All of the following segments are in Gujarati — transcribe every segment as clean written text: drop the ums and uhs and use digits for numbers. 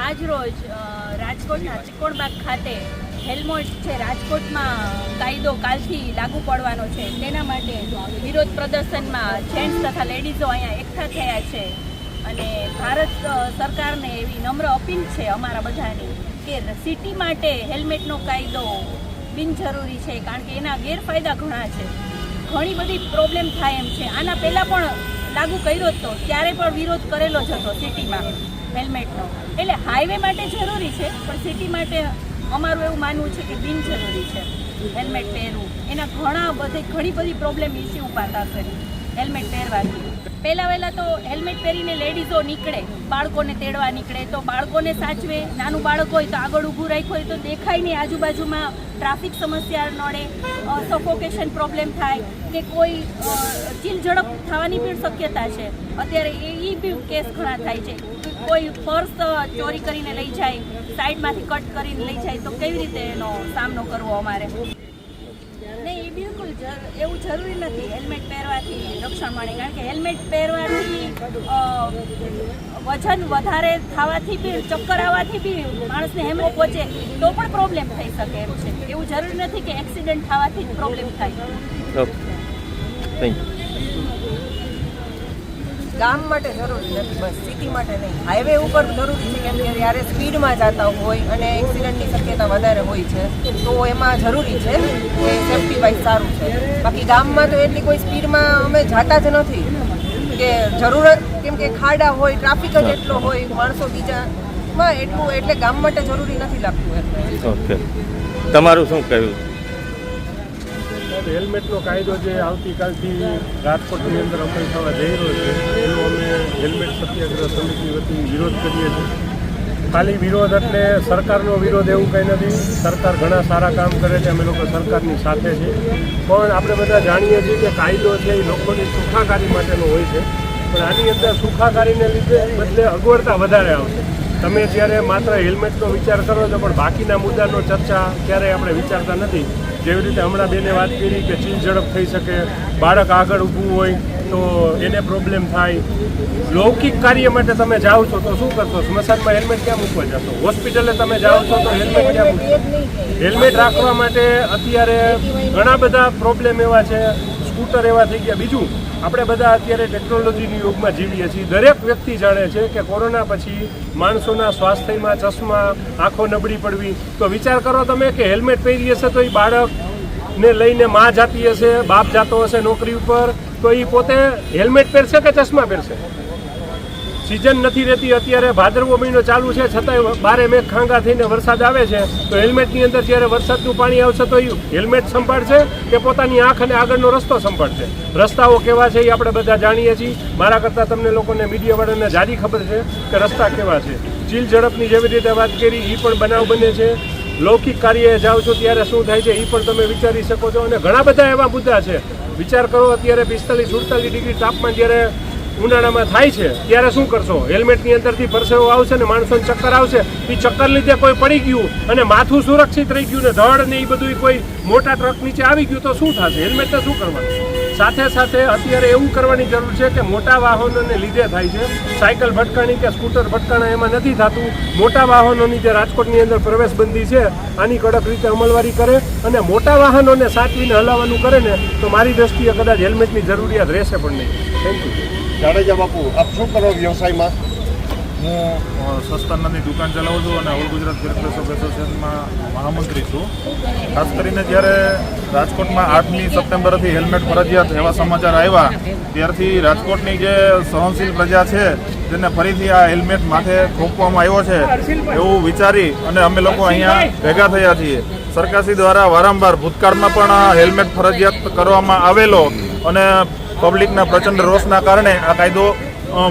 આજ રોજ રાજકોટના ત્રિકોણબાગ ખાતે હેલ્મેટ છે રાજકોટમાં કાયદો કાલથી લાગુ પડવાનો છે તેના માટે વિરોધ પ્રદર્શનમાં જેન્ટ્સ તથા લેડીઝો અહીંયા એકઠા થયા છે અને ભારત સરકારને એવી નમ્ર અપીલ છે અમારા બધાની કે સિટી માટે હેલ્મેટનો કાયદો બિનજરૂરી છે, કારણ કે એના ગેરફાયદા ઘણા છે, ઘણી બધી પ્રોબ્લેમ થાય એમ છે. આના પહેલાં પણ લાગુ કર્યો હતો ત્યારે પણ વિરોધ કરેલો જ હતો સિટીમાં હેલ્મેટનો. એટલે હાઈવે માટે જરૂરી છે પણ સિટી માટે અમારું એવું માનવું છે કે બિનજરૂરી છે હેલ્મેટ પહેરવું. એના ઘણી બધી પ્રોબ્લેમ ઇસ્યુ ઊભા થશે હેલ્મેટ પહેરવાથી. પહેલાં તો હેલ્મેટ પહેરીને લેડીઝો નીકળે, બાળકોને તેડવા નીકળે તો બાળકોને સાચવે. નાનું બાળક હોય તો આગળ ઊભું રાખ્યું હોય તો દેખાય નહીં, આજુબાજુમાં ટ્રાફિક સમસ્યા નડે, સફોકેશન પ્રોબ્લેમ થાય કે કોઈ ચીલ ઝડપ થવાની પણ શક્યતા છે. અત્યારે એ બી કેસ ઘણા થાય છે. કોઈ પર્સ ચોરી કરીને લઈ જાય, સાઈડમાંથી કટ કરીને લઈ જાય તો કેવી રીતે એનો સામનો કરવો અમારે? નહીં, એ બિલકુલ એવું જરૂરી નથી હેલ્મેટ પહેરવાથી રક્ષણ મળે, કારણ કે હેલ્મેટ પહેરવાથી વજન વધારે થવાથી બી, ચક્કર આવવાથી બી માણસને હેમો પહોંચે તો પણ પ્રોબ્લેમ થઈ શકે એમ છે. એવું જરૂરી નથી કે એક્સિડન્ટ થવાથી જ પ્રોબ્લેમ થાય. ગામ માટે જરૂરી નથી, બસ સિટી માટે નહીં. હાઈવે ઉપર જરૂરી છે કેમ કે જ્યારે સ્પીડમાં જતા હોય અને એક્સિડન્ટની શક્યતા વધારે હોય છે તો એમાં જરૂરી છે કે સેફટી વાઇઝ સારું છે. બાકી ગામમાં તો એટલી કોઈ સ્પીડમાં અમે જતા જ નથી કે જરૂરત, કેમ કે ખાડા હોય, ટ્રાફિક જ એટલો હોય, માણસો બીજામાં એટલું, એટલે ગામ માટે જરૂરી નથી લાગતું. ઓકે, તમારું શું કહ્યું? હેલ્મેટનો કાયદો જે આવતીકાલથી રાજકોટની અંદર અમલ થવા જઈ રહ્યો છે એનો અમે હેલ્મેટ સત્યાગ્રહ સમિતિ વતી વિરોધ કરીએ છીએ. ખાલી વિરોધ એટલે સરકારનો વિરોધ એવું કંઈ નથી. સરકાર ઘણા સારા કામ કરે છે, અમે લોકો સરકારની સાથે છે, પણ આપણે બધા જાણીએ છીએ કે કાયદો છે એ લોકોની સુખાકારી માટેનો હોય છે. પણ આની અંદર સુખાકારીને લીધે બદલે અગવડતા વધારે આવશે. તમે જ્યારે માત્ર હેલ્મેટનો વિચાર કરો છો પણ બાકીના મુદ્દાનો ચર્ચા ક્યારેય આપણે વિચારતા નથી. જેવી રીતે હમણાં બેને વાત કરી કે ચીલ ઝડપ થઈ શકે, બાળક આગળ ઊભું હોય તો એને પ્રોબ્લેમ થાય. લૌકિક કાર્ય માટે તમે જાઓ છો તો શું કરશો? સ્મશાનમાં હેલ્મેટ ક્યાં મૂકવા જશો? હોસ્પિટલે તમે જાઓ છો તો હેલ્મેટ ક્યાં મૂકશો? હેલ્મેટ રાખવા માટે અત્યારે ઘણા બધા પ્રોબ્લેમ એવા છે, સ્કૂટર એવા થઈ ગયા. બીજું, આપણે બધા અત્યારે ટેકનોલોજીની યુગમાં જીવીએ છીએ. દરેક વ્યક્તિ જાણે છે કે કોરોના પછી માણસોના સ્વાસ્થ્યમાં ચશ્મા, આંખો નબળી પડવી. તો વિચાર કરો તમે કે હેલ્મેટ પહેરી હશે તો એ બાળકને લઈને માં જાતી હશે, બાપ જાતો હશે નોકરી ઉપર, તો એ પોતે હેલ્મેટ પહેરશે કે ચશ્મા પહેરશે? સિઝન નથી રહેતી, અત્યારે ભાદરવો મહિનો ચાલુ છે છતાંય બારે મેઘ ખાંગા થઈને વરસાદ આવે છે. તો હેલ્મેટની અંદર જ્યારે વરસાદનું પાણી આવશે તો એ હેલ્મેટ સંભાળશે કે પોતાની આંખ અને આગળનો રસ્તો સંભાળશે? રસ્તાઓ કેવા છે એ આપણે બધા જાણીએ છીએ. મારા કરતાં તમને લોકોને મીડિયાવાળાને જાજી ખબર છે કે રસ્તા કેવા છે. ચીલ ઝડપની જેવી રીતે વાત કરી એ પણ બનાવ બને છે. લૌકિક કાર્યએ જાઓ છો ત્યારે શું થાય છે એ પણ તમે વિચારી શકો છો. અને ઘણા બધા એવા મુદ્દા છે. વિચાર કરો, અત્યારે 45-48 ડિગ્રી તાપમાન જ્યારે ઉનાળામાં થાય છે ત્યારે શું કરશો? હેલ્મેટની અંદરથી પરસેવો આવશે ને માણસોને ચક્કર આવશે. એ ચક્કર લીધે કોઈ પડી ગયું અને માથું સુરક્ષિત રહી ગયું ને ધડ ને એ બધું કોઈ મોટા ટ્રક નીચે આવી ગયું તો શું થશે? હેલ્મેટને શું કરવાનું? સાથે સાથે અત્યારે એવું કરવાની જરૂર છે કે મોટા વાહનોને લીધે થાય છે. સાયકલ ભટકાણી કે સ્કૂટર ભટકાણા એમાં નથી થતું. મોટા વાહનોની જે રાજકોટની અંદર પ્રવેશબંધી છે આની કડક રીતે અમલવારી કરે અને મોટા વાહનોને સાચવીને હલાવવાનું કરે ને તો મારી દ્રષ્ટિએ કદાચ હેલ્મેટની જરૂરિયાત રહેશે પણ નહીં. Thank you. જાડેજા બાપુ, આપ શું કરો વ્યવસાયમાં? હું સસ્તાનાની દુકાન ચલાવું છું અને ઓલ ગુજરાત ફેરપ્લેસ ઓફ એસોસિએશનમાં મહામંત્રી છું. ખાસ કરીને જ્યારે રાજકોટમાં 8મી સપ્ટેમ્બરથી હેલ્મેટ ફરજિયાત એવા સમાચાર આવ્યા ત્યારથી રાજકોટની જે સહનશીલ પ્રજા છે તેને ફરીથી આ હેલ્મેટ માથે થોપવામાં આવ્યો છે એવું વિચારી અને અમે લોકો અહીંયા ભેગા થયા છીએ. સરકારશ્રી દ્વારા વારંવાર ભૂતકાળમાં પણ હેલ્મેટ ફરજિયાત કરવામાં આવેલો અને પબ્લિકના પ્રચંડ રોષના કારણે આ કાયદો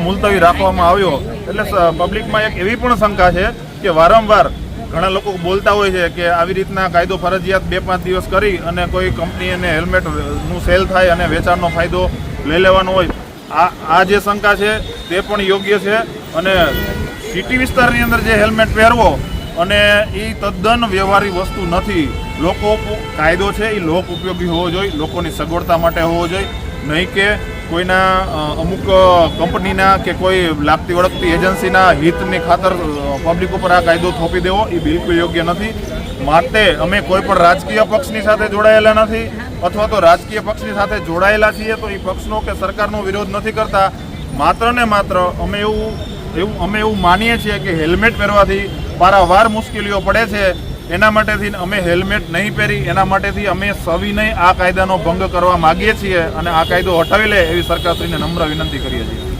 મુલતવી રાખવામાં આવ્યો. એટલે પબ્લિકમાં એક એવી પણ શંકા છે કે વારંવાર ઘણા લોકો બોલતા હોય છે કે આવી રીતના કાયદો ફરજિયાત 2-5 દિવસ કરી અને કોઈ કંપનીને હેલ્મેટનું સેલ થાય અને વેચાણનો ફાયદો લઈ લેવાનો હોય. આ જે શંકા છે તે પણ યોગ્ય છે. અને સિટી વિસ્તારની અંદર જે હેલ્મેટ પહેરવો અને એ તદ્દન વ્યવહારિક વસ્તુ નથી. લોકો કાયદો છે એ લોક ઉપયોગી હોવો જોઈએ, લોકોની સગવડતા માટે હોવો જોઈએ. નહીં કે કોઈના અમુક કંપનીના કે કોઈ લાગતી વળગતી એજન્સીના હિતની ખાતર પબ્લિક ઉપર આ કાયદો થોપી દેવો એ બિલકુલ યોગ્ય નથી. માટે અમે કોઈ પણ રાજકીય પક્ષની સાથે જોડાયેલા નથી અથવા તો રાજકીય પક્ષની સાથે જોડાયેલા છીએ તો એ પક્ષનો કે સરકારનો વિરોધ નથી કરતા. માત્ર ને માત્ર અમે એવું માનીએ છીએ કે હેલ્મેટ પહેરવાથી પારાવાર મુશ્કેલીઓ પડે છે. એના માટેથી અમે હેલ્મેટ નહીં પહેરી, એના માટેથી અમે સવિનય આ કાયદાનો ભંગ કરવા માગીએ છીએ અને આ કાયદો હટાવી લે એવી સરકારશ્રીને નમ્ર વિનંતી કરીએ છીએ.